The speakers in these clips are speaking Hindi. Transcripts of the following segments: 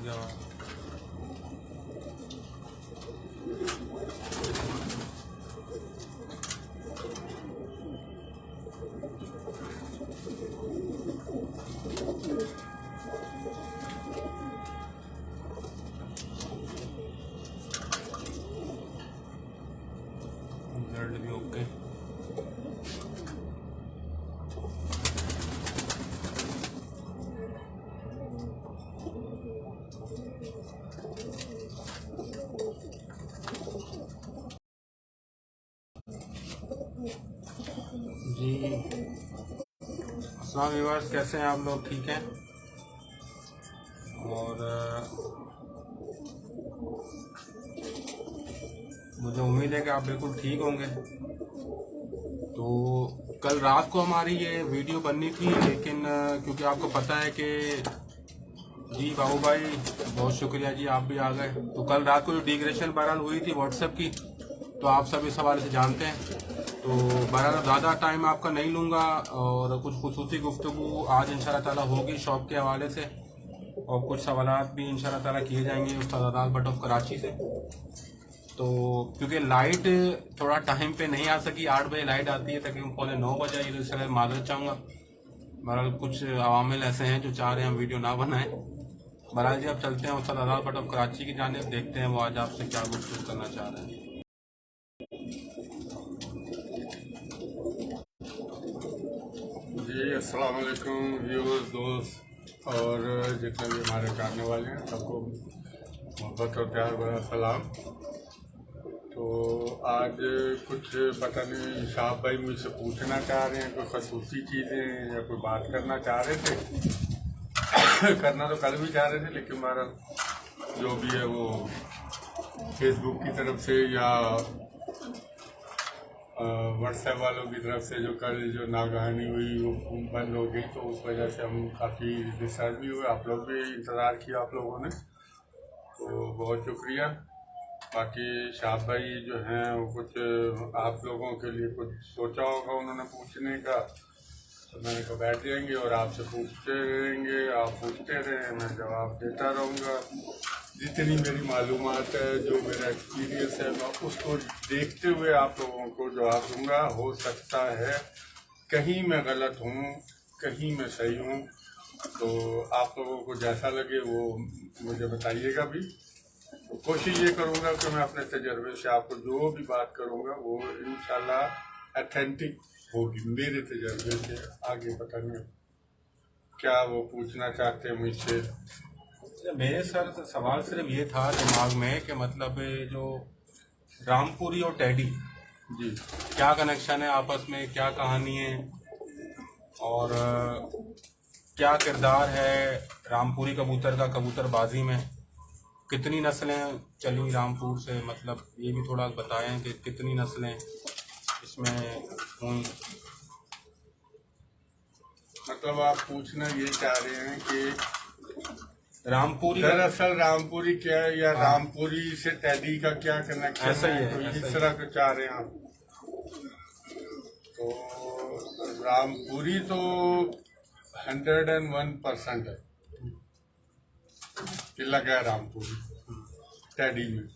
गया हुआ। रिजल्ट भी ओके। जी अस्सलाम व्यूअर्स, कैसे हैं आप लोग? ठीक हैं? और मुझे उम्मीद है कि आप बिल्कुल ठीक होंगे। तो कल रात को हमारी ये वीडियो बननी थी, लेकिन क्योंकि आपको पता है कि जी बाबू भाई बहुत शुक्रिया जी, आप भी आ गए। तो कल रात को जो डिग्रेशन बहरहाल हुई थी व्हाट्सएप की, तो आप सब इस हवाले से जानते हैं। तो बहरहाल ज़्यादा टाइम आपका नहीं लूँगा और कुछ खुसूसी गुफ्तगू आज इंशाल्लाह ताला होगी शॉप के हवाले से, और कुछ सवालात भी इंशाल्लाह ताला किए जाएंगे उस्ताद अदाल भट्ट ऑफ कराची से। तो क्योंकि लाइट थोड़ा टाइम पे नहीं आ सकी, 8 बजे लाइट आती है, तकरीबन 8:45 बजे आई, तो इसलिए माजरत चाहूँगा। बहरहाल कुछ अवामिल ऐसे हैं जो चाह रहे हैं हम वीडियो ना बनाएं। बहरहाल जी अब चलते हैं उस्ताद अदाल भट्ट ऑफ कराची की जानिब, देखते हैं वो आज आपसे क्या गुफ्तगू करना चाह रहे हैं। जी अस्सलाम वालेकुम व्यूअर्स, दोस्त और जितने भी हमारे जानने वाले हैं, सबको मोहब्बत और प्यार भरा सलाम। तो आज कुछ पता नहीं शाह भाई मुझसे पूछना चाह रहे हैं, कोई खसूसी चीज़ें या कोई बात करना चाह रहे थे। करना तो कल भी चाह रहे थे, लेकिन हमारा जो भी है वो फेसबुक की तरफ से या व्हाट्सएप वालों की तरफ से जो कल जो नागहानी हुई वो बंद हो गई, तो उस वजह से हम काफ़ी डिस्टर्ब भी हुए। आप लोग भी इंतज़ार किया आप लोगों ने, तो बहुत शुक्रिया। बाकी शाह भाई जो हैं वो कुछ आप लोगों के लिए कुछ सोचा होगा उन्होंने पूछने का, तो मैंने कहा बैठ जाएंगे और आपसे पूछते रहेंगे, आप पूछते रहें, मैं जवाब देता रहूँगा। जितनी मेरी मालूमात है, जो मेरा एक्सपीरियंस है, मैं उसको देखते हुए आप लोगों को जवाब दूंगा। हो सकता है कहीं मैं गलत हूँ, कहीं मैं सही हूँ, तो आप लोगों को जैसा लगे वो मुझे बताइएगा भी। तो कोशिश ये करूँगा कि मैं अपने तजर्बे से आपको जो भी बात करूँगा वो इंशाल्लाह ऑथेंटिक होगी मेरे तजर्बे से। आगे पता नहीं क्या वो पूछना चाहते हैं मुझसे। मेरे सर सवाल सिर्फ ये था दिमाग में कि मतलब जो रामपुरी और टेडी जी क्या कनेक्शन है आपस में, क्या कहानी है और क्या किरदार है रामपुरी कबूतर का कबूतरबाजी में, कितनी नस्लें चली रामपुर से, मतलब ये भी थोड़ा बताएं कि कितनी नस्लें इसमें हुई। मतलब आप पूछना ये चाह रहे हैं कि रामपुरी दरअसल रामपुरी क्या है या रामपुरी से टेडी का क्या कनेक्शन ऐसा ही है, तो ऐसा इस ही तरह का चाह रहे हैं आप। तो रामपुरी तो 101% है कि लगा है रामपुरी टेडी में,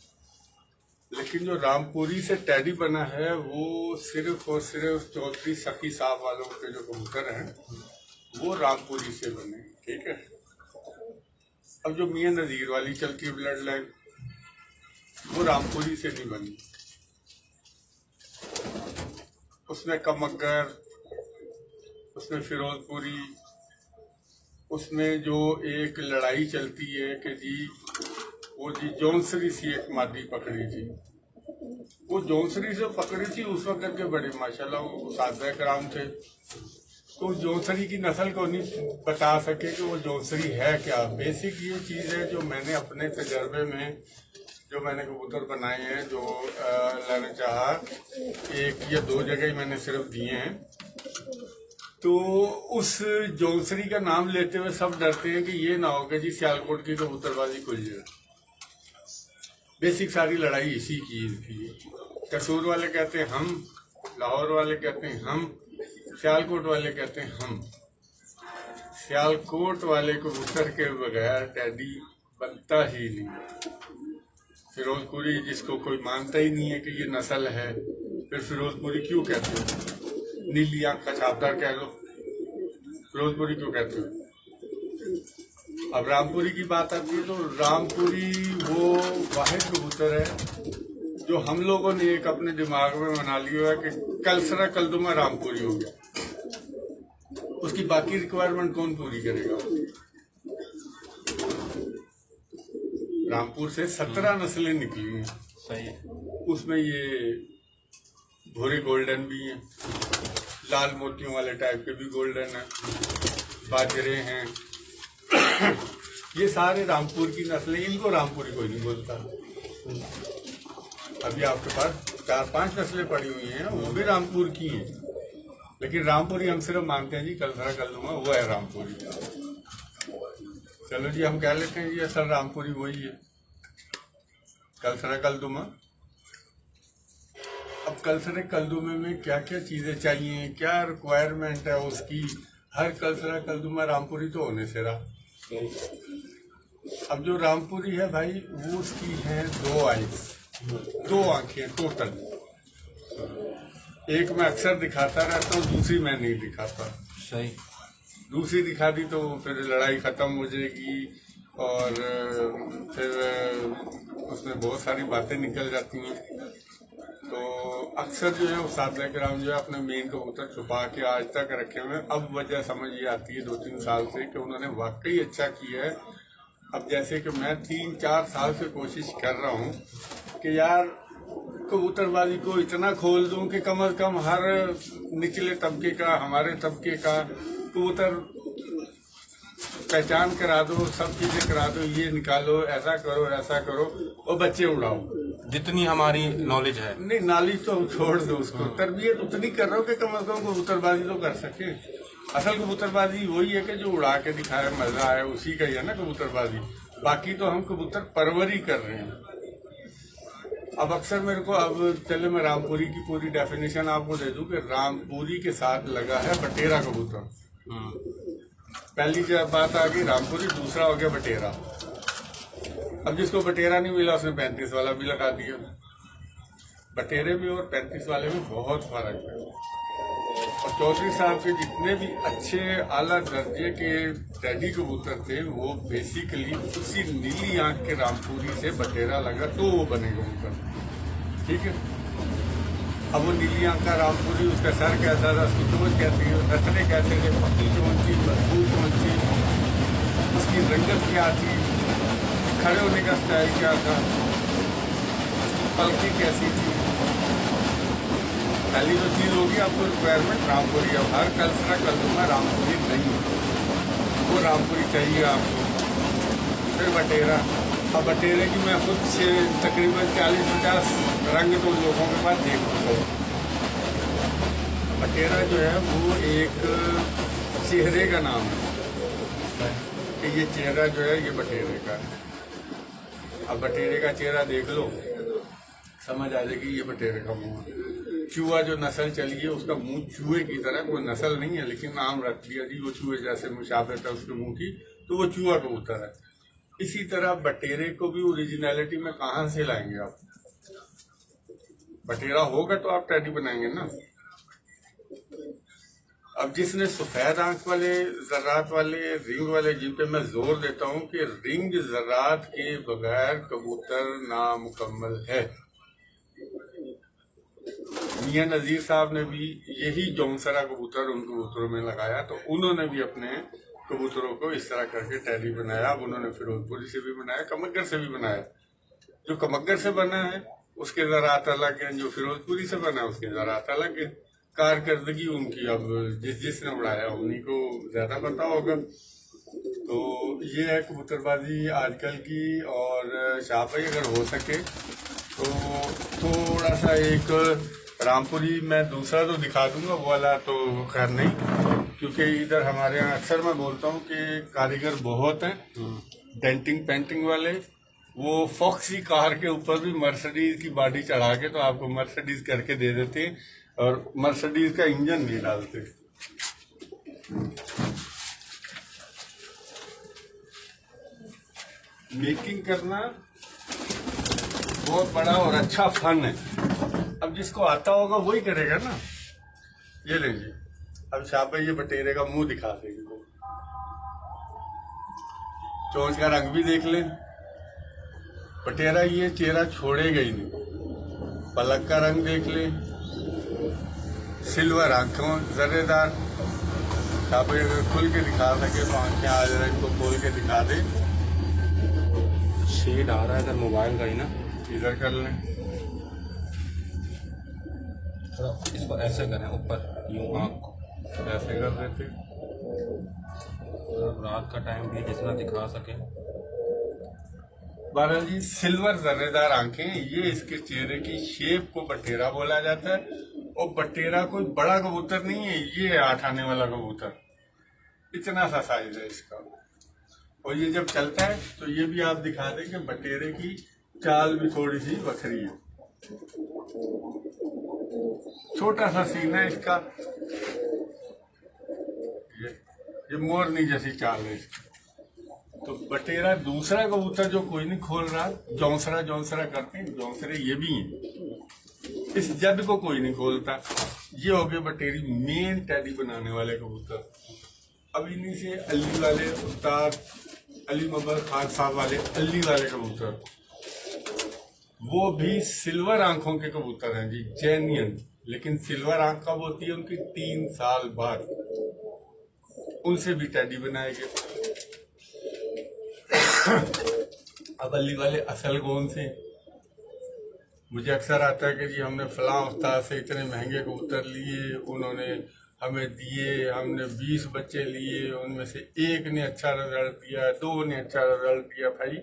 लेकिन जो रामपुरी से टेडी बना है वो सिर्फ और सिर्फ चौधरी सखी साहब वालों के जो कबूतर हैं वो रामपुरी से बने, ठीक है। अब जो मियां नज़ीर वाली चलती है ब्लड लाइन, वो रामपुरी से नहीं बनी। उसमें कमक्कर, उसमें फिरोजपुरी, उसमें जो एक लड़ाई चलती है कि जी वो जी जौनसरी सी एक मादी पकड़ी थी, वो जौनसरी से पकड़ी थी उस वक्त के बड़े माशाल्लाह वो सादे कराम थे, तो जौनसरी की नस्ल को नहीं बता सके कि वो जौनसरी है क्या। बेसिक ये चीज़ है जो मैंने अपने तजर्बे में जो मैंने कबूतर बनाए हैं, जो मैंने चाहा 1 या 2 जगह ही मैंने सिर्फ दिए हैं, तो उस जौनसरी का नाम लेते हुए सब डरते हैं कि ये ना हो कि जी सियालकोट की कबूतरबाजी खुल जाए। बेसिक सारी लड़ाई इसी की थी। कसूर वाले कहते हैं हम, लाहौर वाले कहते हैं हम, सियालकोट वाले कहते हैं हम। सियालकोट वाले कबूतर के बगैर टेडी बनता ही नहीं। फिरोजपुरी जिसको कोई मानता ही नहीं है कि ये नस्ल है, फिर फिरोजपुरी क्यों कहते हो? नीली आंख का छापदार कह लो, फिरोजपुरी क्यों कहते हो? अब रामपुरी की बात आती है तो रामपुरी वो वाहिद कबूतर है जो हम लोगों ने एक अपने दिमाग में बना लिया है कि कलसरा कलदुमा रामपुरी हो गया। उसकी बाकी रिक्वायरमेंट कौन पूरी करेगा? रामपुर से 17 नस्लें निकली हैं। सही है। उसमें ये भूरे गोल्डन भी हैं, लाल मोतियों वाले टाइप के भी गोल्डन हैं, बाजरे हैं। ये सारे रामपुर की नस्लें, इनको रामपुरी कोई नहीं बोलता। अभी आपके पास 4-5 नस्लें पड़ी हुई हैं, वो भी रामपुर की हैं, लेकिन रामपुरी हम सिर्फ मानते हैं जी कलसरा कलदुमा वो है रामपुरी। चलो जी, हम कह लेते हैं जी असल रामपुरी वही है, कलसरा कलदुमा। अब कलसरे कलदुमे में क्या क्या चीजें चाहिए, क्या रिक्वायरमेंट है उसकी, हर कलसरा कलदुमा रामपुरी तो होने से रहा। अब जो रामपुरी है भाई, वो उसकी है 2 आइज, 2 आंखें टोटल। एक मैं अक्सर दिखाता रहता हूँ, दूसरी मैं नहीं दिखाता। सही। दूसरी दिखा दी तो फिर लड़ाई खत्म हो जाएगी और फिर उसमें बहुत सारी बातें निकल जाती हैं। तो अक्सर जो है उस्ताद इकराम जो है अपने मेन कबूतर छुपा के आज तक रखे हुए हैं। अब वजह समझ ये आती है 2-3 साल से कि उन्होंने वाकई अच्छा किया है। अब जैसे कि मैं 3-4 साल से कोशिश कर रहा हूँ कि यार कबूतरबाजी को इतना खोल दूं कि कम से कम हर निचले तबके का, हमारे तबके का कबूतर पहचान करा दो, सब चीजें करा दो, ये निकालो, ऐसा करो, ऐसा करो और बच्चे उड़ाओ। जितनी हमारी नॉलेज है। नहीं, नॉलेज तो छोड़ दो, उसको तरबियत उतनी कर रहा हो कि कम से कम कबूतरबाजी तो कर सके। असल कबूतरबाजी वही है कि जो उड़ा के दिखाए, मजा आए, उसी का ही है ना कबूतरबाजी। बाकी तो हम कबूतर परवरी कर रहे हैं। अब अक्सर मेरे को, अब चले मैं रामपुरी की पूरी डेफिनेशन आपको दे दूं कि रामपुरी के साथ लगा है बटेरा कबूतर। पहली जब बात आ गई रामपुरी, दूसरा हो गया बटेरा। अब जिसको बटेरा नहीं मिला उसने 35 वाला भी लगा दिया। बटेरे में और 35 वाले में बहुत फर्क है। और चौधरी साहब के जितने भी अच्छे आला दर्जे के टैडी कबूतर थे वो बेसिकली उसी नीली आंख के रामपुरी से बटेरा लगा तो वो बने कबूतर। ठीक है। अब वो नीली आंख का रामपुरी, उसका सर कैसा था, उसकी चोंच कैसी है, रखने कैसे थे, पक्की चोंच थी, मजबूत चोंच थी, उसकी रंगत क्या थी, खड़े होने का स्टाइल क्या था, पलकी कैसी थी। पहली जो चीज होगी आपको रिक्वायरमेंट रामपुरी। अब हर कलसरा कलदुमा रामपुरी नहीं, वो रामपुरी चाहिए आपको। फिर बटेरा। अब बटेरे की मैं खुद से तकरीबन 40-50 रंग तो लोगों के पास देख चुका हूँ। बटेरा जो है वो एक चेहरे का नाम है कि ये चेहरा जो है ये बटेरे का है। अब बटेरे का चेहरा देख लो, समझ आ जाएगी ये बटेरे का मुंह है। चूहा जो नस्ल चली है उसका मुंह चूहे की तरह, कोई नस्ल नहीं है लेकिन नाम रख दिया जी वो चूहे जैसे मुशाबहत है उसके मुंह की, तो वो चूहा कबूतर है। इसी तरह बटेरे को भी ओरिजिनलिटी में कहाँ से लाएंगे आप? बटेरा होगा तो आप टैडी बनाएंगे ना। अब जिसने सफेद आंख वाले, जर्रात वाले, रिंग वाले, जिन पे मैं जोर देता हूँ कि रिंग जर्रात के बगैर कबूतर नामुकम्मल है। मियां नजीर साहब ने भी यही जौनसरा कबूतर उन कबूतरों में लगाया, तो उन्होंने भी अपने कबूतरों को इस तरह करके टैडी बनाया। अब उन्होंने फिरोजपुरी से भी बनाया, कमग्गर से भी बनाया। जो कमग्गर से बना है उसके ज़रात अलग हैं, जो फिरोजपुरी से बना है उसके ज़रात अलग है। कारकर्दगी उनकी अब जिसने उड़ाया उन्हीं को ज़्यादा पता होगा। तो ये है कबूतरबाजी आजकल की। और शाह भाई अगर हो सके तो थोड़ा सा एक रामपुरी मैं दूसरा तो दिखा दूंगा, वो वाला तो खैर नहीं, क्योंकि इधर हमारे यहाँ अक्सर मैं बोलता हूँ कि कारीगर बहुत हैं डेंटिंग पेंटिंग वाले। वो फॉक्सी कार के ऊपर भी मर्सिडीज की बॉडी चढ़ा के तो आपको मर्सिडीज करके दे देते हैं और मर्सिडीज का इंजन नहीं डालते। मेकिंग करना बहुत बड़ा और अच्छा फन है। अब जिसको आता होगा वही करेगा ना। ये लीजिए, अब शाह भाई ये बटेरे का मुंह दिखा देंगे, चोंच का रंग भी देख लें। बटेरा ये चेहरा छोड़ेगा ही नहीं। पलक का रंग देख लें, सिल्वर आंखों जर्रेदार। शाह भाई अगर खुल के दिखा सके तो आंखें आज रंग को खोल के दिखा दे। शेड आ रहा है इधर मोबाइल का ही ना, इधर कर लें। थोड़ा इसको ऐसे करें ऊपर, यूं आँख को ऐसे कर देते। रात का टाइम भी जितना दिखा सके। बादल जी, सिल्वर जर्रेदार आंखें, ये इसके चेहरे की शेप को बटेरा बोला जाता है। और बटेरा कोई बड़ा कबूतर नहीं है, ये 8 आने वाला कबूतर, इतना सा साइज है इसका। और ये जब चलता है तो ये भी आप दिखा दें कि बटेरे की चाल भी थोड़ी सी बखरी है। छोटा सा सीना है इसका, ये मोरनी जैसी चाल है इसकी। तो बटेरा दूसरा कबूतर जो कोई नहीं खोल रहा, जौंसरा जौंसरा करते हैं, जौंसरे ये भी हैं। इस जद को कोई नहीं खोलता। ये हो गए बटेरी मेन टैडी बनाने वाले कबूतर। अब इन्हीं से अली वाले उस्ताद अली मोहम्मद खान साहब वाले अली वाले कबूतर, वो भी सिल्वर आंखों के कबूतर हैं जी, जेन्युइन। लेकिन सिल्वर आंख कब होती है? उनकी 3 साल बाद। उनसे भी टैडी बनाए गए। अब अली वाले असल कौन से? मुझे अक्सर आता है कि जी हमने फलां उस्ताद से इतने महंगे कबूतर लिए, उन्होंने हमें दिए, हमने 20 बच्चे लिए, उनमें से एक ने अच्छा रिजल्ट दिया, 2 ने अच्छा रिजल्ट दिया। भाई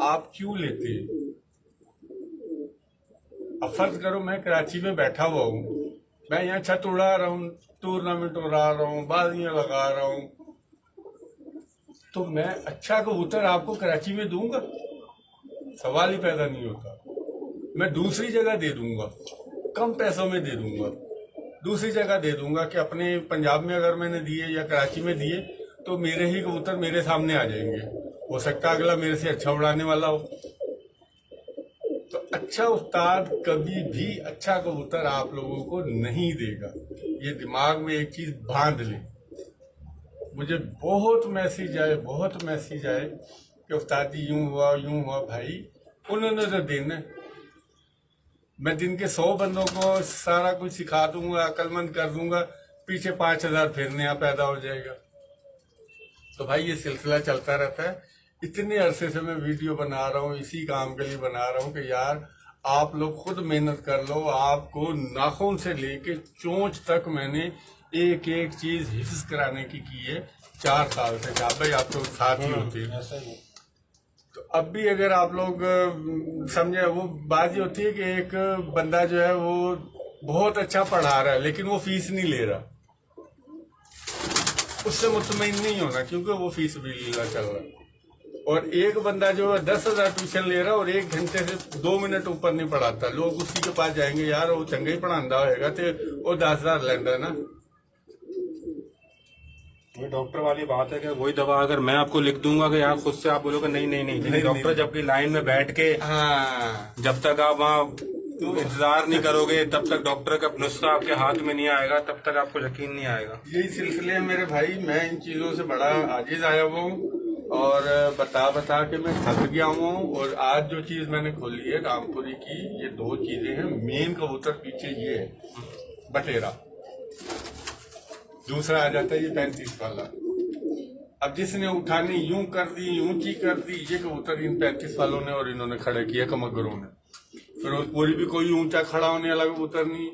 आप क्यों लेते हैं? अब फर्ज करो मैं कराची में बैठा हुआ हूँ, मैं यहाँ छत उड़ा रहा हूँ, टूर्नामेंट उड़ा रहा हूँ, बाजियां लगा रहा हूँ, तो मैं अच्छा कबूतर आपको कराची में दूंगा? सवाल ही पैदा नहीं होता। मैं दूसरी जगह दे दूंगा, कम पैसों में दे दूंगा, दूसरी जगह दे दूंगा कि अपने पंजाब में अगर मैंने दिए या कराची में दिए तो मेरे ही कबूतर मेरे सामने आ जाएंगे। हो सकता है अगला मेरे से अच्छा उड़ाने वाला हो। तो अच्छा उस्ताद कभी भी अच्छा कबूतर आप लोगों को नहीं देगा। ये दिमाग में एक चीज बांध ले। मुझे बहुत मैसेज आए कि उस्ताद जी यूं हुआ। भाई उन्होंने तो देना है। मैं दिन के 100 बंदों को सारा कुछ सिखा दूंगा, अक्लमंद कर दूंगा, पीछे 5000 फिर नया पैदा हो जाएगा। तो भाई ये सिलसिला चलता रहता है। इतने अरसे से मैं वीडियो बना रहा हूँ, इसी काम के लिए बना रहा हूँ कि यार आप लोग खुद मेहनत कर लो। आपको नाखून से लेके चोंच तक मैंने एक एक चीज हिफ्ज कराने की है 4 साल से। क्या भाई आप लोग साथ ही होते हैं। तो अब भी अगर आप लोग समझे, वो बात ये होती है कि एक बंदा जो है वो बहुत अच्छा पढ़ा रहा है लेकिन वो फीस नहीं ले रहा, उससे मुतमईन नहीं होना, क्योंकि वो फीस भी लीला चल रहा है। और एक बंदा जो है 10,000 ट्यूशन ले रहा है और 1 घंटे से 2 मिनट ऊपर नहीं पढ़ाता, लोग उसी के पास जाएंगे, यार वो चंगा ही पढ़ांदा होगा तो वो 10,000 लेंदा ना। ये डॉक्टर वाली बात है कि वही दवा अगर मैं आपको लिख दूंगा कि यार खुद से आप बोलोगे नहीं, डॉक्टर जबकि लाइन में बैठ के जब तक आप वहाँ इंतजार नहीं करोगे तब तक डॉक्टर का नुस्खा आपके हाथ में नहीं आएगा, तब तक आपको यकीन नहीं आएगा। यही सिलसिले है मेरे भाई। मैं इन चीजों से बड़ा आजिज आया हुआ हूँ और बता के मैं थक गया हुआ हूँ। और आज जो चीज मैंने खोली है रामपुरी की, ये 2 चीजें हैं। मेन कबूतर पीछे ये है बटेरा, दूसरा आ जाता है ये 35 वाला। अब जिसने उठानी यूं कर दी, ऊंची कर दी, ये कबूतर इन 35 वालों ने और इन्होंने खड़े किया कमगरों ने। फिरोजपुरी भी कोई ऊंचा खड़ा होने वाला कबूतर नहीं,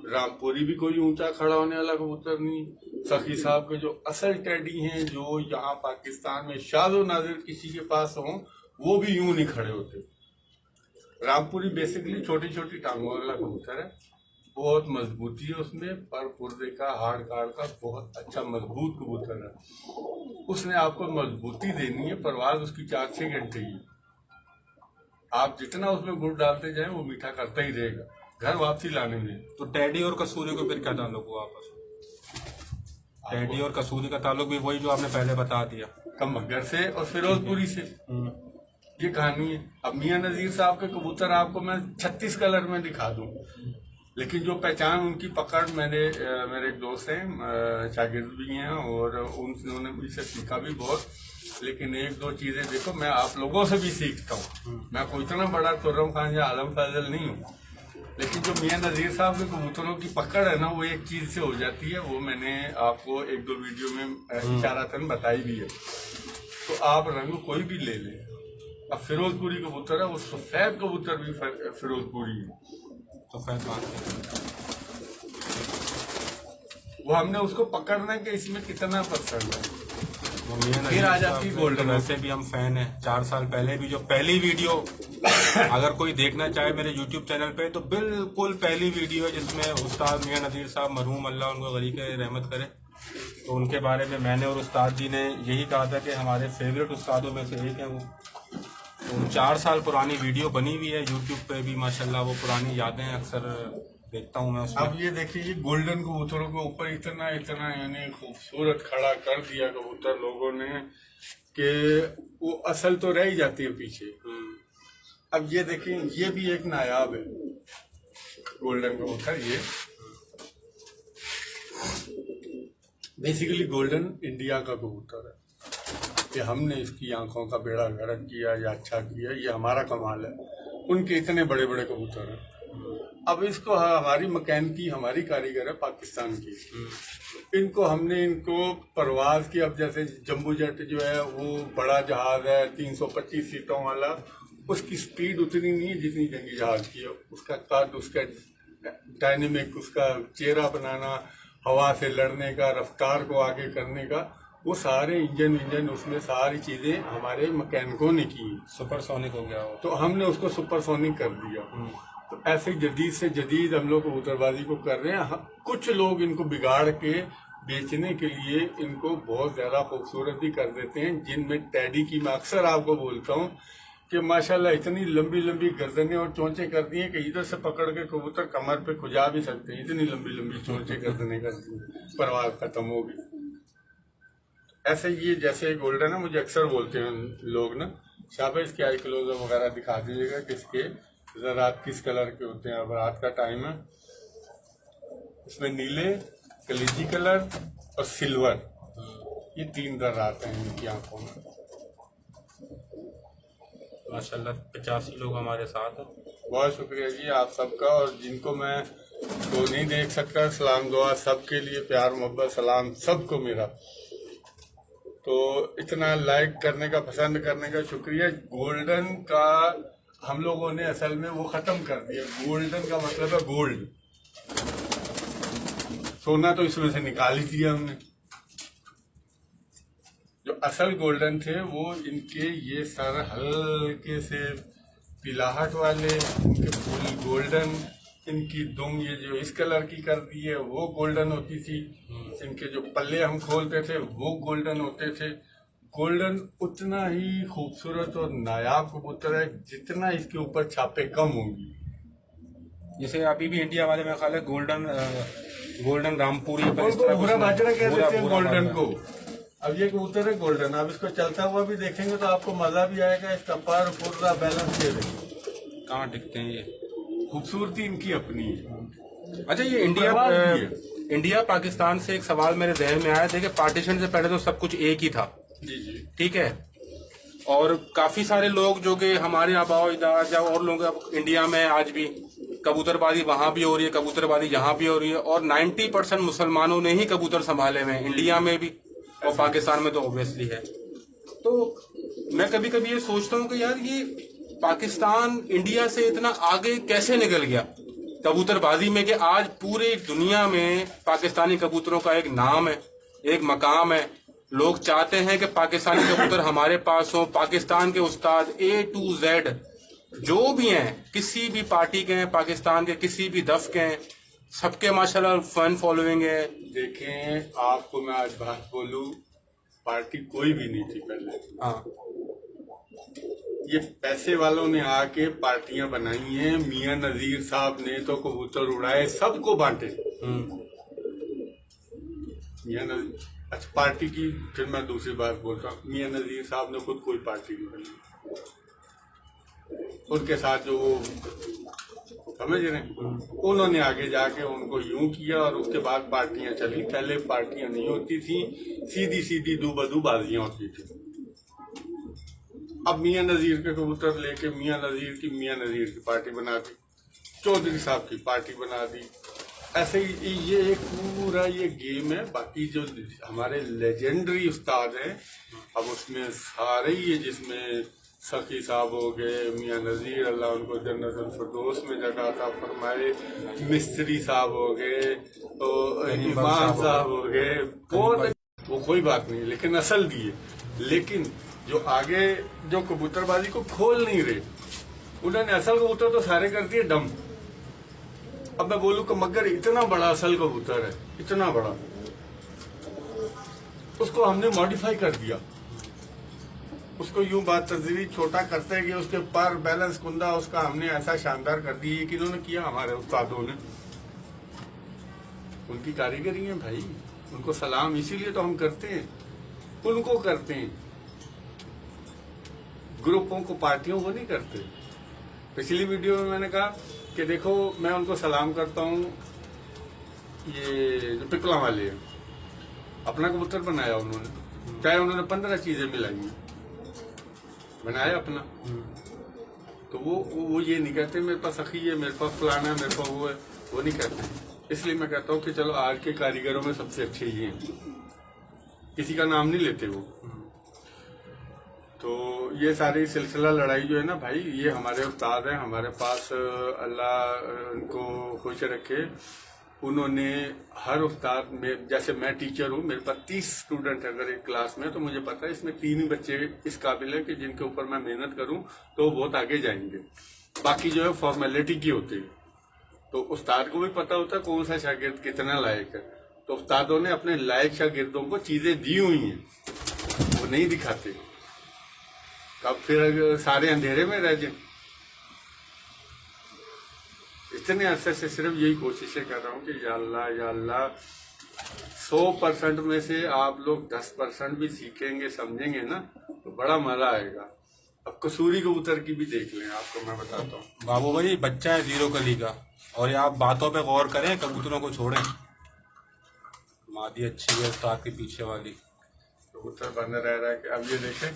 रामपुरी भी कोई ऊंचा खड़ा होने वाला कबूतर नहीं। सखी साहब के जो असल टैडी हैं, जो यहाँ पाकिस्तान में शाज़ो नाजिर किसी के पास हो, वो भी यूं नहीं खड़े होते। रामपुरी बेसिकली छोटी छोटी टांगों वाला कबूतर है, बहुत मजबूती है उसमें, पर पुर्जे का हाड़ काड़ का बहुत अच्छा मजबूत कबूतर है। उसने आपको मजबूती देनी है, परवाज उसकी 4-6 घंटे ही। आप जितना उसमें गुड़ डालते जाए वो मीठा करता ही रहेगा घर वापसी लाने में। तो टैडी और कसूरी को फिर क्या ताल्लुक हुआ आपस में? टैडी और कसूरी का ताल्लुक भी वही जो आपने पहले बता दिया, कमगर से और फिरोजपुरी से। ये कहानी है। अब मियां नजीर साहब के कबूतर आपको मैं 36 कलर में दिखा दूं, लेकिन जो पहचान उनकी पकड़ मेरे एक दोस्त हैं, शागिर्द भी हैं, और उन्होंने मुझसे सीखा भी बहुत। लेकिन एक दो चीजें देखो, मैं आप लोगों से भी सीखता हूँ। मैं कोई इतना बड़ा खुर्रम खान या आलम फैजल नहीं हूँ, लेकिन जो मियां नजीर साहब के कबूतरों की पकड़ है ना, वो एक चीज से हो जाती है। वो मैंने आपको एक दो वीडियो में इशारातन बताई भी है। तो आप रंग कोई भी ले लें। अब फिरोजपुरी कबूतर है, वो सफेद कबूतर भी फिरोजपुरी है, सफेद बात। वो हमने उसको पकड़ने के इसमें कितना पसंद है। फिर फिर आ जाती गोल्डन। वैसे भी हम फैन हैं। 4 साल पहले भी जो पहली वीडियो अगर कोई देखना चाहे मेरे YouTube चैनल पे, तो बिल्कुल पहली वीडियो है जिसमें उस्ताद मियां नज़ीर साहब मरहूम, अल्लाह उनको गरीक रहमत करे, तो उनके बारे में मैंने और उस्ताद जी ने यही कहा था कि हमारे फेवरेट उस्तादों में से एक है वो। तो 4 साल पुरानी वीडियो बनी हुई है YouTube पे भी माशाल्लाह। वो पुरानी यादें अक्सर देखता हूँ मैं उसमें। अब ये देखिए, ये गोल्डन कबूतरों के ऊपर इतना इतना यानी खूबसूरत खड़ा कर दिया कबूतर लोगों ने कि वो असल तो रह ही जाती है पीछे। अब ये देखिए, ये भी एक नायाब है गोल्डन कबूतर। ये बेसिकली गोल्डन इंडिया का कबूतर है कि हमने इसकी आंखों का बेड़ा गर्क किया या अच्छा किया, ये हमारा कमाल है। उनके इतने बड़े बड़े कबूतर हैं। अब इसको हमारी मैकेनिकी, हमारी कारीगर है पाकिस्तान की। इनको हमने परवाज की, अब जैसे जम्बो जेट जो है वो बड़ा जहाज है 325 सीटों वाला, उसकी स्पीड उतनी नहीं है जितनी जंगी जहाज की है। उसका कद, उसका डायनेमिक, उसका चेहरा बनाना, हवा से लड़ने का, रफ्तार को आगे करने का, वो सारे इंजन उसमें सारी चीजें हमारे मैकेनिकों ने की। सुपरसोनिक हो गया वो। तो हमने उसको सुपरसोनिक कर दिया। तो ऐसे जदीद से जदीद हम लोग कबूतरबाजी को कर रहे हैं। कुछ लोग इनको बिगाड़ के बेचने के लिए इनको बहुत ज्यादा खूबसूरत भी कर देते हैं, जिनमें टैडी की मैं अक्सर आपको बोलता हूँ कि माशाल्लाह इतनी लंबी लंबी गर्दनें और चोंचे कर दी हैं कि इधर से पकड़ के कबूतर कमर पे खुजा भी सकते हैं। इतनी लंबी लंबी चोंचे गर्दनें कर दी, परवाज खत्म होगी। ऐसे ये जैसे गोल्डन है, मुझे अक्सर बोलते हैं लोग ना, शाबाश इसके आई क्लोजर वगैरह दिखा दीजिएगा किसके ज़रात किस कलर के होते हैं। अब रात का टाइम है, इसमें नीले, कलीजी कलर और सिल्वर, ये 3 ज़रात हैं इनकी आंखों में। माशाल्लाह 85 लोग हमारे साथ हैं। बहुत शुक्रिया जी आप सबका। और जिनको मैं तो नहीं देख सकता, सलाम दुआ सबके लिए, प्यार मोहब्बत सलाम सबको मेरा। तो इतना लाइक करने का, पसंद करने का शुक्रिया। गोल्डन का हम लोगों ने असल में वो खत्म कर दिया। गोल्डन का मतलब है गोल्ड, सोना तो इसमें से निकाल ही दिया हमने। जो असल गोल्डन थे वो इनके ये सारे हल्के से पिलाहट वाले, इनके फूल गोल्डन, इनकी दुम ये जो इस कलर की कर दी है वो गोल्डन होती थी। इनके जो पल्ले हम खोलते थे वो गोल्डन होते थे। गोल्डन उतना ही खूबसूरत और नायाब कबूतर है जितना इसके ऊपर छापे कम होंगी। जैसे अभी भी इंडिया वाले में ख्याल है गोल्डन रामपुरी भूरा बाजरा कह देते हैं गोल्डन को। अब ये कबूतर है गोल्डन, आप इसको चलता हुआ भी देखेंगे तो आपको मजा भी आएगा। इसका पर पूरा बैलेंस दे देंगे। कहाँ टिकते हैं ये, खूबसूरती इनकी अपनी है। अच्छा ये इंडिया पाकिस्तान से एक सवाल मेरे जहन में आया। देखिए पार्टीशन से पहले तो सब कुछ एक ही था, जी जी ठीक है, और काफी सारे लोग जो कि हमारे आबाओ अजदाद या और लोग अब इंडिया में आज भी कबूतरबाजी वहां भी हो रही है, कबूतरबाजी यहाँ भी हो रही है, और 90% मुसलमानों ने ही कबूतर संभाले हुए हैं, इंडिया में भी और पाकिस्तान में तो ऑब्वियसली है। तो मैं कभी कभी ये सोचता हूँ कि यार ये पाकिस्तान इंडिया से इतना आगे कैसे निकल गया कबूतरबाजी में, कि आज पूरी दुनिया में पाकिस्तानी कबूतरों का एक नाम है, एक मकाम है। लोग चाहते हैं कि पाकिस्तानी कबूतर हमारे पास हो। पाकिस्तान के उस्ताद A to Z जो भी हैं, किसी भी पार्टी के हैं, पाकिस्तान के किसी भी दफ के हैं, सबके माशाल्लाह फैन फॉलोइंग है। देखें, आपको मैं आज बात बोलूं, पार्टी कोई भी नहीं थी पहले। हाँ, ये पैसे वालों ने आके पार्टियां बनाई हैं। मियां नजीर साहब ने तो कबूतर उड़ाए, सबको बांटे। मियां नजीर, अच्छा पार्टी की फिर मैं दूसरी बात बोलता हूँ, मियां नजीर साहब ने खुद कोई पार्टी नहीं बनाई। उनके साथ जो वो समझ रहे हैं, उन्होंने आगे जाके उनको यूं किया और उसके बाद पार्टियां चली। पहले पार्टियां नहीं होती थी, सीधी सीधी दो बदू बाजियां होती थी। अब मियां नजीर के कबूतर लेके मियां नजीर की पार्टी बना दी, चौधरी साहब की पार्टी बना दी। ऐसे ही ये एक पूरा ये गेम है। बाकी जो हमारे लेजेंडरी उस्ताद हैं, अब उसमें सारे ही है, जिसमें सखी साहब हो गए, मियां नजीर अल्लाह उनको जन्नतुल फिरदौस में जगह था फरमाए, मिस्त्री साहब हो गए, तो इमाम साहब हो गए, वो कोई बात नहीं, लेकिन असल दिए। लेकिन जो आगे जो कबूतरबाजी को खोल नहीं रहे, उन्होंने असल कबूतर तो सारे कर दिए डम। अब मैं बोलूं कि मगर इतना बड़ा असल कबूतर है, इतना बड़ा, उसको हमने मॉडिफाई कर दिया। उसको यूं बात तजरी छोटा करते गए, उसके पर बैलेंस कुंदा उसका हमने ऐसा शानदार कर दिया। ये किन्होंने किया? हमारे उस्तादों ने। उनकी कारीगरी है भाई, उनको सलाम इसीलिए तो हम करते हैं, उनको करते हैं, ग्रुपों को पार्टियों को नहीं करते। पिछली वीडियो में मैंने कहा कि देखो मैं उनको सलाम करता हूँ, ये जो पिपला वाले हैं, अपना कबूतर बनाया उन्होंने, चाहे उन्होंने 15 चीजें मिलाई, बनाया अपना। तो वो ये नहीं कहते मेरे पास सखी है, मेरे पास फलाना है, मेरे पास वो है, वो नहीं कहते। इसलिए मैं कहता हूँ कि चलो आज के कारीगरों में सबसे अच्छे ये हैं, किसी का नाम नहीं लेते वो। तो ये सारी सिलसिला लड़ाई जो है ना भाई, ये हमारे उस्ताद हैं, हमारे पास अल्लाह उनको खुश रखे। उन्होंने हर उस्ताद में, जैसे मैं टीचर हूँ, मेरे पास 30 स्टूडेंट है अगर एक क्लास में, तो मुझे पता है इसमें 3 ही बच्चे इस काबिल है कि जिनके ऊपर मैं मेहनत करूँ तो बहुत आगे जाएंगे। बाकी जो है फॉर्मेलिटी की होती है। तो उस्ताद को भी पता होता है कौन सा शागिर्द कितना लायक है। तो उस्तादों ने अपने लायक शागिर्दों को चीजें दी हुई हैं, वो नहीं दिखाते। अब फिर सारे अंधेरे में रह जाए। इतने अरसे से सिर्फ यही कोशिशें कर रहा हूँ कि या अल्लाह 100% में से आप लोग 10% भी सीखेंगे, समझेंगे ना, तो बड़ा मजा आएगा। अब कसूरी कबूतर की भी देख लें, आपको मैं बताता हूँ। बाबू भाई बच्चा है 0 कली का, और ये आप बातों पे गौर करें, कबूतरों को छोड़ें। मादी अच्छी है उस्ताद के पीछे वाली, कबूतर बंद रह रहा है कि अब ये देखें,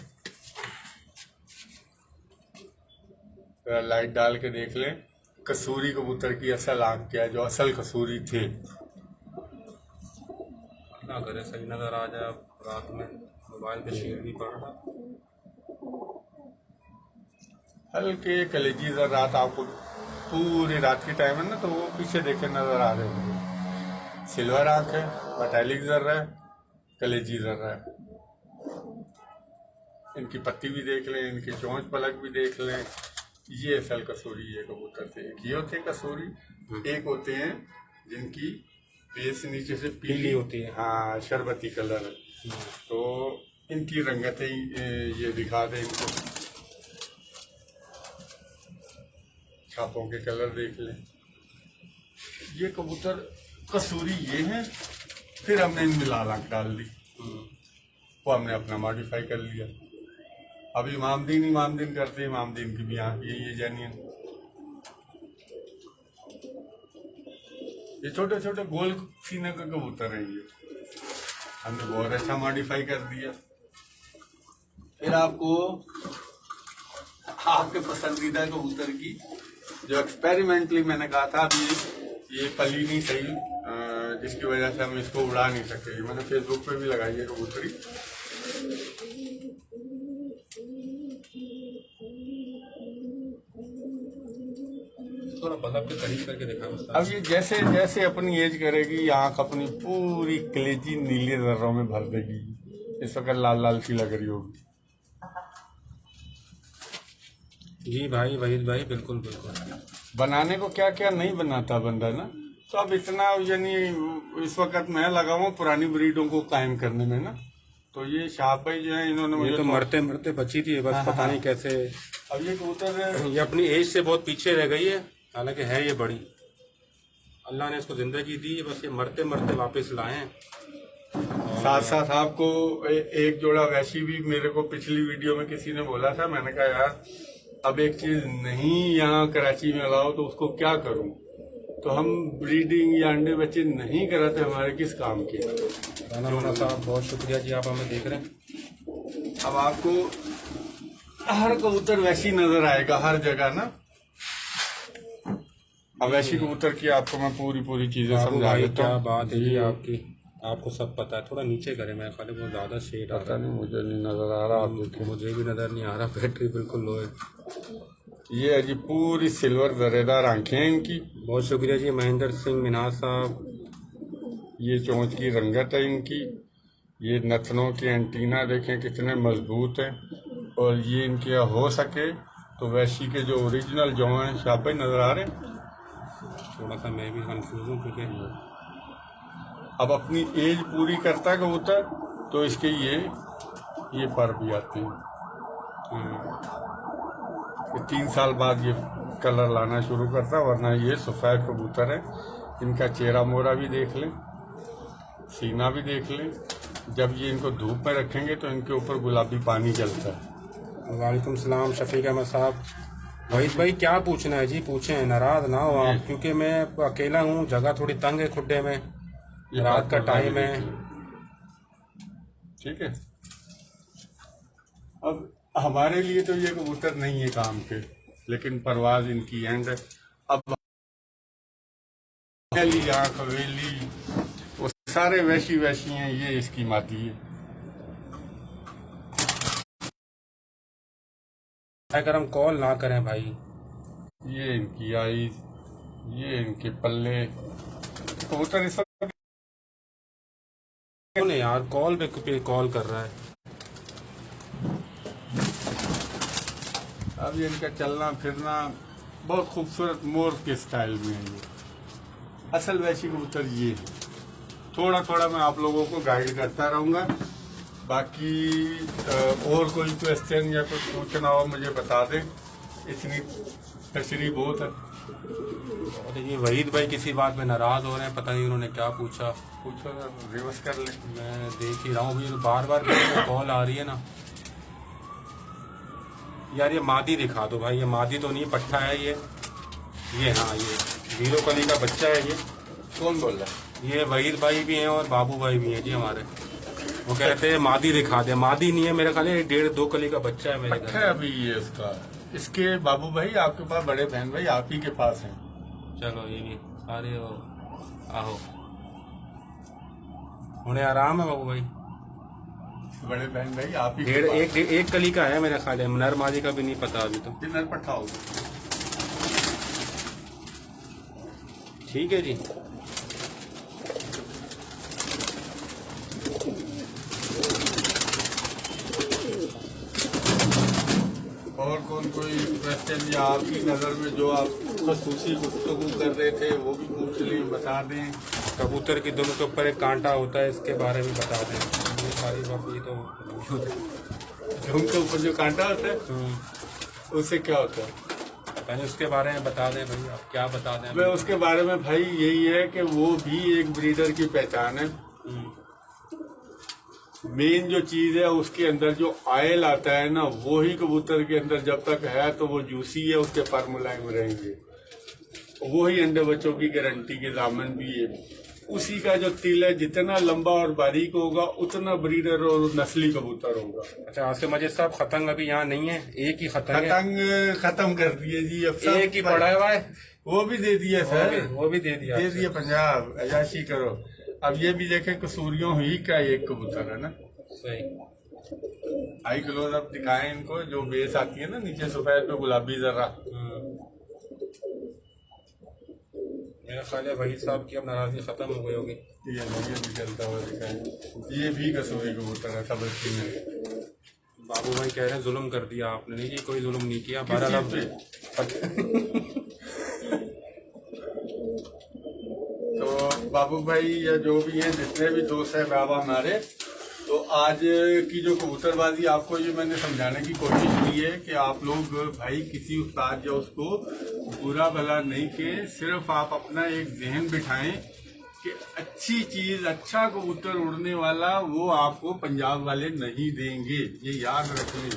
लाइट डाल के देख लें कसूरी कबूतर की असल आंख क्या है, जो असल कसूरी थे। ना करे सही नजर आ जाए। रात में मोबाइल पे शेर भी पड़ रहा, हल्के कलेजी जर रात आपको पूरी रात की टाइम है ना, तो वो पीछे देखे नजर आ रहे होंगे। सिल्वर आंख है, मेटालिक जर है, कलेजी जर है। इनकी पत्ती भी देख लें, इनकी चोंच पलक भी देख लें। ये असल कसूरी ये कबूतर थे। एक ये होते हैं कसूरी, एक होते हैं जिनकी बेस नीचे से पीली होती है, हाँ शरबती कलर है। तो इनकी रंगतें ये दिखा दें इनको, छापों के कलर देख लें। ये कबूतर कसूरी ये हैं, फिर हमने इनमें लाल आंख डाल दी, वो हमने अपना मॉडिफाई कर लिया। अब इमामदीन करते, इमामदीन की भी आंख ये जेन्युइन। ये छोटे छोटे गोल सीने का कबूतर है, ये हमने बहुत अच्छा मॉडिफाई कर दिया। फिर आपको आपके पसंदीदा कबूतर की जो एक्सपेरिमेंटली मैंने कहा था, अभी ये पली नहीं सही, जिसकी वजह से हम इसको उड़ा नहीं सकते। मैंने फेसबुक पे भी लगाई है कबूतरी। थोड़ा बल्ब के करीब करके देखा। अब ये जैसे जैसे अपनी एज करेगी, आंख अपनी पूरी कलेजी नीले जर्रों में भर देगी। इस वक्त लाल लाल सी लग रही होगी। जी भाई वहीद भाई, बिल्कुल बिल्कुल। बनाने को क्या क्या नहीं बनाता बंदा ना, तो अब इतना यानी इस वक्त मैं लगा हुआ पुरानी ब्रीडों को कायम करने में ना। तो ये शाह भाई जो है, इन्होंने मुझे तो मरते मरते बची थी बस, पता नहीं कैसे। अब ये कबूतर ये अपनी एज से बहुत पीछे रह गई है, हालांकि है ये बड़ी। अल्लाह ने इसको जिंदगी दी, बस ये मरते मरते वापस लाए हैं। साथ साथ आपको एक जोड़ा वैसी भी मेरे को पिछली वीडियो में किसी ने बोला था। मैंने कहा यार अब एक चीज नहीं यहाँ कराची में अलाउ तो उसको क्या करूं? तो हम ब्रीडिंग या अंडे बच्चे नहीं कराते, हमारे किस काम के? राना मुन्ना साहब बहुत शुक्रिया जी, आप हमें देख रहे हैं। अब आपको हर कबूतर वैसी नजर आएगा हर जगह ना। अब वैसी कबूतर की आपको मैं पूरी चीजें समझा देता क्या हूँ। बात है जी आपकी, आपको सब पता है। थोड़ा नीचे करें, मैं खाली बहुत ज्यादा शेड आ पता रहा नहीं, मुझे नहीं नजर आ रहा। आप देखिए, है, मुझे भी नजर नहीं आ रहा, बैटरी बिल्कुल लो है। ये है जी पूरी सिल्वर जरेदार आंखें हैं इनकी। बहुत शुक्रिया जी महेंद्र सिंह मीनार साहब। ये चोंच की रंगत है इनकी। ये नथनों के एंटीना देखें कितने मजबूत हैं। और ये इनके हो सके तो वैशी के जो ओरिजिनल जौ हैं शापे नजर आ रहे हैं। थोड़ा सा मैं भी कंफ्यूज हूँ क्योंकि अब अपनी एज पूरी करता है कबूतर तो इसके ये पर भी आते हैं। ये 3 साल बाद ये कलर लाना शुरू करता है, वरना ये सफ़ेद कबूतर है। इनका चेहरा मोरा भी देख लें, सीना भी देख लें। जब ये इनको धूप में रखेंगे तो इनके ऊपर गुलाबी पानी चलता है। वालेकुम सलाम शफीक अहमद साहब। वहीद भाई क्या पूछना है जी, पूछें, नाराज ना हो आप, क्योंकि मैं अकेला हूँ, जगह थोड़ी तंग है खुड्डे में, रात का टाइम है। ठीक है, अब हमारे लिए तो ये कबूतर नहीं है काम के, लेकिन परवाज इनकी एंड है। अब आँख हवेली वो सारे वैसी हैं, ये इसकी माती है। अगर हम कॉल ना करें भाई, ये इनकी आई, ये इनके पल्ले कबूतर इस वक्त क्यों नहीं यार, कॉल पे कॉल कर रहा है। अब ये इनका चलना फिरना बहुत खूबसूरत मोर के स्टाइल में है। ये असल वैसी कबूतर ये है। थोड़ा मैं आप लोगों को गाइड करता रहूँगा। बाकी और कोई क्वेश्चन या कुछ पूछना हो मुझे बता दें, इतनी तशरीह बहुत है। अरे ये वहीद भाई किसी बात में नाराज हो रहे हैं, पता नहीं उन्होंने क्या पूछा। पूछो ना, रिवर्स कर ले। मैं देख ही रहा हूँ, अभी बार कॉल आ रही है ना यार। ये मादी दिखा दो भाई, ये मादी तो नहीं, पट्टा है ये हाँ, ये हीरो कली का बच्चा है। ये कौन बोल रहा है? ये वहीद भाई भी हैं और बाबू भाई भी हैं जी हमारे। वो कहते हैं मादी दिखा दे, मादी नहीं है मेरे ख्याल, 1.5-2 कली का बच्चा है मेरे घर में। अभी ये इसका, इसके बाबू भाई आपके पास, बड़े बहन भाई आप ही के पास हैं। चलो ये भी सारे आहो, उन्हें आराम है बाबू भाई। बड़े बहन भाई आप ही एक कली का है मेरे ख्याल है, नर मादी का भी नहीं पता अभी तो। नर पट्टा होगा। ठीक है जी। और कोई क्वेश्चन या आपकी नज़र में जो आप खसूसी गुफ्तगू कर रहे थे वो भी पूछ लें, बता दें। कबूतर की दोनों के ऊपर एक कांटा होता है, इसके बारे में बता दें। ये सारी बात ये तो उनके ऊपर जो कांटा होता है उससे क्या होता है, पहले उसके बारे में बता दें भाई, आप क्या बता दें। मैं उसके बारे में भाई यही है कि वो भी एक ब्रीडर की पहचान है। मेन जो चीज है उसके अंदर जो ऑयल आता है ना, वो ही कबूतर के अंदर जब तक है तो वो जूसी है, उसके पर मुलायम रहेंगे। वो ही अंडे बच्चों की गारंटी के दामन भी है। उसी का जो तिल है जितना लंबा और बारीक होगा उतना ब्रीडर और नस्ली कबूतर होगा। अच्छा आसिफ मजिद साहब, खतंग अभी यहाँ नहीं है, एक ही खतंग खत्म कर दिए जी, अब एक ही पड़ा है भाई, वो भी दे दिया सर, वो भी दे दिया पंजाब अयाशी करो। अब ये भी देखे कसूरियों ही का एक कबूतर है ना, सही। आई क्लोज अब दिखाएं इनको, जो बेस आती है ना नीचे सफेद पे गुलाबी जरा। मेरा ख्याल है वहीद साहब की अब नाराजगी खत्म हो गई होगी। ये भी चलता हुआ दिखाएं, ये भी कसूरी कबूतर है सब में। बाबू भाई कह रहे हैं जुल्म कर दिया आपने। नहीं जी, कोई जुल्म नहीं किया। 12 लाख तो बाबू भाई या जो भी हैं, जितने भी दोस्त हैं बाबा हमारे, तो आज की जो कबूतरबाजी आपको ये मैंने समझाने की कोशिश की है कि आप लोग भाई किसी उस्ताद या उसको बुरा भला नहीं के, सिर्फ आप अपना एक जहन बिठाएं कि अच्छी चीज, अच्छा कबूतर उड़ने वाला वो आपको पंजाब वाले नहीं देंगे, ये याद रख लें।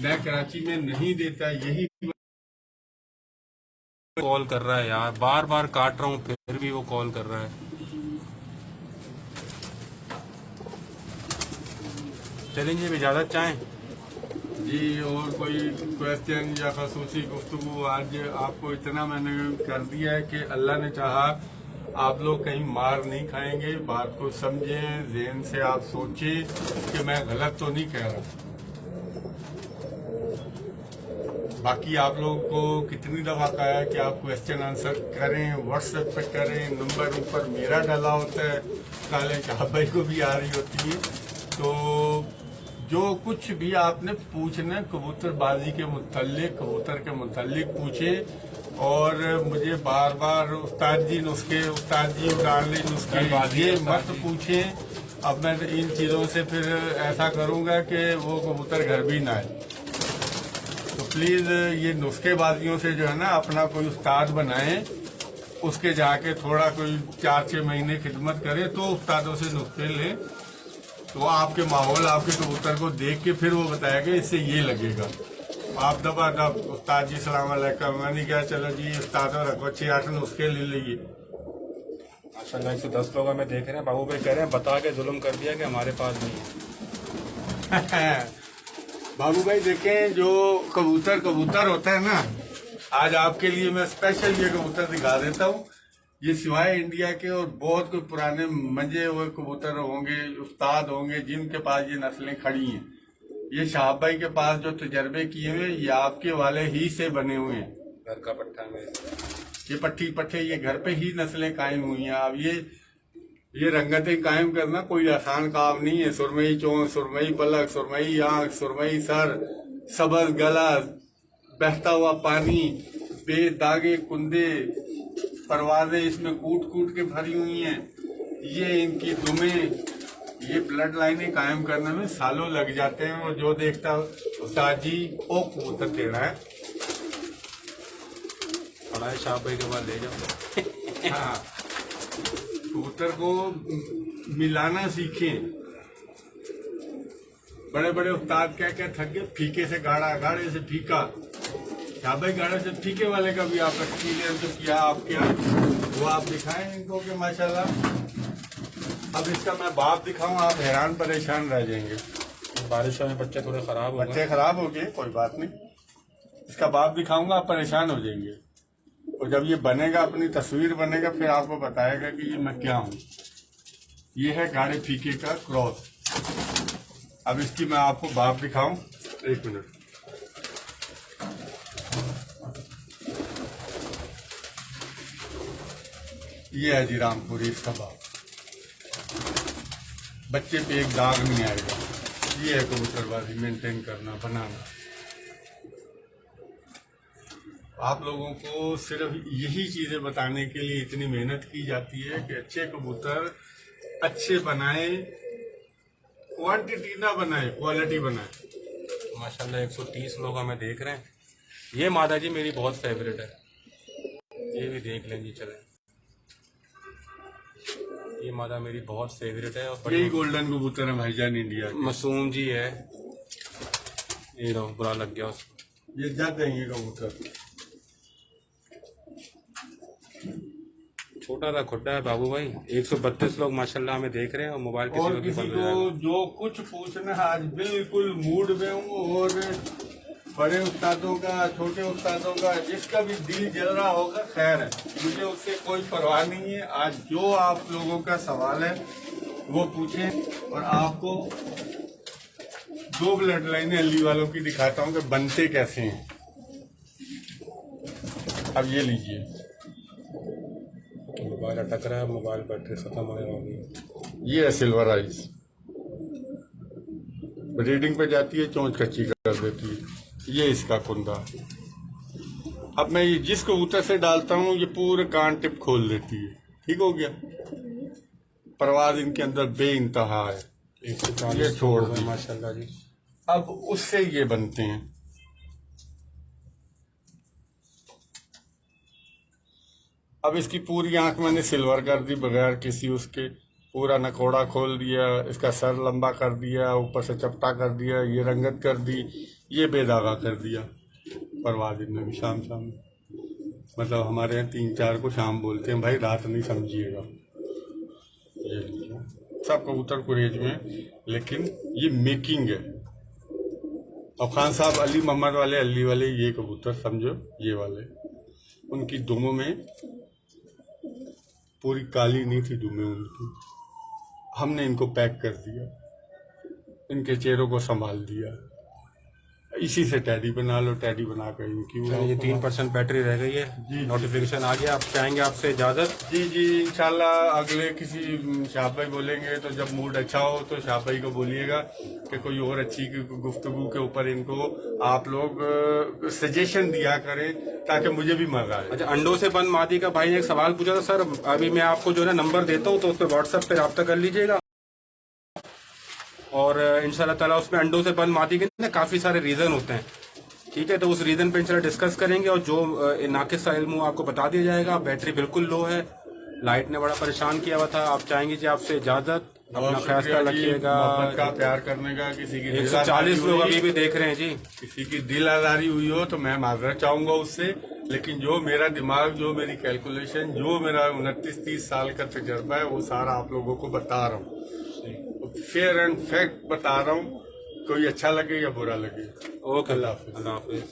मैं कराची में नहीं देता, यही कॉल कर रहा है यार, बार बार काट रहा हूँ फिर भी वो कॉल कर रहा है। चलेंगे, अब इजाज़त चाहें। जी। और कोई क्वेश्चन या खसूसी गुफ्तगू? आज आपको इतना मैंने कर दिया है कि अल्लाह ने चाहा आप लोग कहीं मार नहीं खाएंगे। बात को समझें, ज़हन से आप सोचें कि मैं गलत तो नहीं कह रहा। बाकी आप लोगों को कितनी दफ़ा कहा है कि आप क्वेश्चन आंसर करें, व्हाट्सएप पे करें। नंबर ऊपर मेरा डाला होता है, काले शाह भाई को भी आ रही होती है। तो जो कुछ भी आपने पूछना कबूतरबाजी के मुतालिक, कबूतर के मुतालिक पूछे। और मुझे बार बार उस्ताद जी नुस्खे, उस्ताद जी उड़ान ली नुस्खे, ये मत पूछे। अब मैं इन चीज़ों से फिर ऐसा करूँगा कि वो कबूतर घर भी ना आए। तो प्लीज़ ये नुस्खेबाजियों से जो है ना अपना कोई उस्ताद बनाएं, उसके जाके थोड़ा कोई 4-6 महीने खिदमत करे तो उस्तादों से नुस्खे लें। तो आपके माहौल, आपके कबूतर को देख के फिर वो बताएगा इससे ये लगेगा। आप दबा दब उस्ताद जी सलाम अलैकुम, मैंने क्या चलो जी उस्ताद रखो 6-8 नुस्खे ले लीजिए। माशाल्लाह 110 लोग हमें देख रहे हैं। बाबू भाई कह रहे हैं बता के जुल्म कर दिया कि हमारे पास नहीं है। बाबू भाई देखें, जो कबूतर कबूतर होता है ना, आज आपके लिए मैं स्पेशल ये कबूतर दिखा देता हूँ। ये सिवाय इंडिया के और बहुत कोई पुराने मंजे हुए कबूतर होंगे, उस्ताद होंगे जिनके पास ये नस्लें खड़ी हैं। ये शाह भाई के पास जो तजर्बे किए हुए ये आपके वाले ही से बने हुए हैं। घर का पट्टा में ये पट्टी पट्टे ये घर पे ही नस्लें कायम हुई हैं। अब ये रंगतें कायम करना कोई आसान काम नहीं है। सुरमई चोंच, सुरमई पलक, सुरमई आंख, सुरमई सर, सबज गला, बहता हुआ पानी, बेदागे कुंदे, परवाजें इसमें कूट कूट के भरी हुई हैं। ये इनकी दुमें, ये ब्लड लाइनें कायम करने में सालों लग जाते हैं। और जो देखता उस्ताद जी ओ कबूतर टेढ़ा है, बड़ा शाह भाई के पास ले जाओ। हाँ, कबूतर को मिलाना सीखें। बड़े बड़े उस्ताद क्या क्या थक गए, फीके से गाढ़ा, गाढ़े से फीका। शाह भाई गाढ़े से फीके वाले का भी आप एक्सपीरियंस जो किया आप क्या वो आप दिखाएं इनको कि माशाल्लाह। अब इसका मैं बाप दिखाऊं, आप हैरान परेशान रह जाएंगे। बारिशों में बच्चे थोड़े खराब हो गए। बच्चे खराब हो गए, कोई बात नहीं। इसका बाप दिखाऊंगा, आप परेशान हो जाएंगे। और जब ये बनेगा, अपनी तस्वीर बनेगा, फिर आपको बताएगा कि ये मैं क्या हूँ। ये है गाढ़े फीके का क्रॉस। अब इसकी मैं आपको बाप दिखाऊं, 1 मिनट। ये है जी रामपुरी इसका बाप। बच्चे पे एक दाग नहीं आएगा। ये है कबूतरबाजी मेंटेन करना, बनाना। आप लोगों को सिर्फ यही चीजें बताने के लिए इतनी मेहनत की जाती है कि अच्छे कबूतर अच्छे बनाए, क्वांटिटी ना बनाए, क्वालिटी बनाए। माशाल्लाह 130 लोग हमें देख रहे हैं। ये मादा जी मेरी बहुत फेवरेट है, ये भी देख लें जी। चलें, ये मादा मेरी बहुत फेवरेट है। और यही गोल्डन कबूतर है भाईजान इंडिया के। मासूम जी है। ये लो, बुरा लग गया उसको। ये जाते हैं ये कबूतर। छोटा सा खुड्डा है बाबू भाई। 132 लोग माशाल्लाह हमें देख रहे हैं और मोबाइल और किसी को जो कुछ पूछना है, आज बिल्कुल मूड में हूँ। और बड़े उस्तादों का, छोटे उस्तादों का, जिसका भी दिल जल रहा होगा खैर है, मुझे उससे कोई परवाह नहीं है। आज जो आप लोगों का सवाल है वो पूछें। और आपको 2 ब्लड लाइनें अली वालों की दिखाता हूँ कि बनते कैसे हैं। अब ये लीजिए, मोबाइल अटक रहा है, मोबाइल बैटरी खत्म होने वाली है। ये है सिल्वर आइज। ब्रीडिंग पे जाती है, चोंच कच्ची कर देती है। ये इसका कुंदा। अब मैं ये जिस कबूतर से डालता हूँ ये पूरे कान टिप खोल देती है। ठीक हो गया। परवाज इनके अंदर बेइंतहा है। 140 ये छोड़ दी माशाल्लाह जी। अब उससे ये बनते हैं। अब इसकी पूरी आंख मैंने सिल्वर कर दी बगैर किसी उसके। पूरा नकोड़ा खोल दिया, इसका सर लंबा कर दिया, ऊपर से चपटा कर दिया, ये रंगत कर दी, ये बेदागा कर दिया परवादिन ने भी शाम शाम में। मतलब हमारे यहाँ 3-4 को शाम बोलते हैं, भाई रात नहीं समझिएगा। ये लीजिए, सब कबूतर कुरेज में, लेकिन ये मेकिंग है। और खान साहब अली मोहम्मद वाले, अली वाले ये कबूतर समझो, ये वाले उनकी दुमों में पूरी काली नहीं थी दुमें उनकी। हमने इनको पैक कर दिया, इनके चेहरों को संभाल दिया। इसी से टैडी बना लो, टैडी बनाकर इनकी ये 3% बैटरी रह गई है। नोटिफिकेशन आ गया, आप चाहेंगे आपसे इजाजत। जी इंशाल्लाह अगले किसी शाह भाई बोलेंगे तो जब मूड अच्छा हो तो शाह भाई को बोलिएगा कि कोई और अच्छी गुफ्तगू के ऊपर इनको आप लोग सजेशन दिया करें ताकि मुझे भी मजा आए। अच्छा, अंडों से बंद मादी का भाई ने एक सवाल पूछा था सर, अभी मैं आपको जो है ना नंबर देता हूँ तो उस पर व्हाट्सएप पे रब्ता कर लीजिएगा, और इंशाल्लाह ताला उसमें अंडों से बंद मादी के ना काफी सारे रीजन होते हैं। ठीक है, तो उस रीजन पे इंशाल्लाह डिस्कस करेंगे और जो नाकिस इल्म आपको बता दिया जाएगा। बैटरी बिल्कुल लो है, लाइट ने बड़ा परेशान किया हुआ था। आप चाहेंगे जी आपसे इजाजत, अपना ख्याल रखिएगा, का प्यार करने का। किसी की 140 लोग अभी भी देख रहे हैं जी। किसी की दिल आजारी हुई हो तो मैं माजरत चाहूंगा उससे, लेकिन जो मेरा दिमाग, जो मेरी कैलकुलेशन, जो मेरा 29-30 साल का तजर्बा है वो सारा आप लोगों को बता रहा हूँ। फेयर एंड फैक्ट बता रहा हूँ, कोई अच्छा लगे या बुरा लगे। ओके, अल्लाह हाफिज। अल्लाह हाफिज।